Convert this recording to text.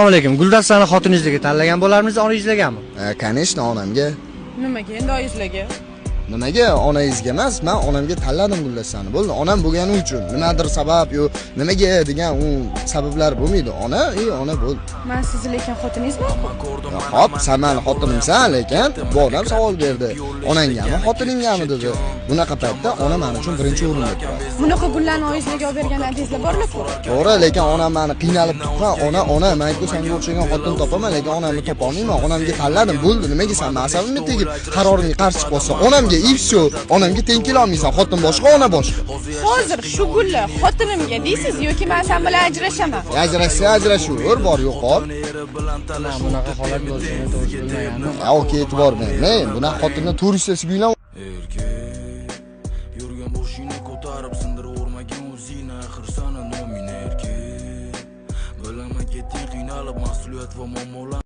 Assalomu alaykum. Guldastani xotiningizga tanlagan bo'larmisiz, onangizlargami? Конечно, onamga. Nimaga endi oyingizlarga? Nimaga onangizga emas, men onamga tanladim Guldastani. Bo'ldi, onam bo'lgani uchun. Nimadir sabab yo, nimaga degan u sabablar bo'lmaydi. Ona bo'l. Men siz lekin xotiningizmi? Hop, sen meni xotinimsan, lekin bu odam savol berdi. Onangami, xotiningami dedi. Bunaqa paytda ona men uchun birinchi o'rinda turadi. Bunaqa gullarni oyingizlarga olib bergan adingizlar borlar-ku. To'g'ri, lekin onam meni qiynalib tuqqan. Ona, men-ku senga o'xshagan xotin topaman, lekin onamni topa olmayman. Onamga tanladim. Bo'ldi, nimaga sen asabimni tegib qarorimga qarshi chiqyapsan? Onamga и всё. Onamga teng kela olmaysan. Xotin boshqa, ona boshqa. Hozir shu gullar xotinimga deysiz yoki men sen bilan ajrashaman? Ajrashaver, bor yo'qol. Bunaqa holat bo'lishini to'g'ri bilmagandim. Yo'q, e'tibor bering. Bunaqa xotinni turistasiz bilan yurgan boshingni ko'tarib sindiravurmagin o'zingni axir sana nomin erkak. Bilaman ketding qiynalib mas'uliyat va muammolar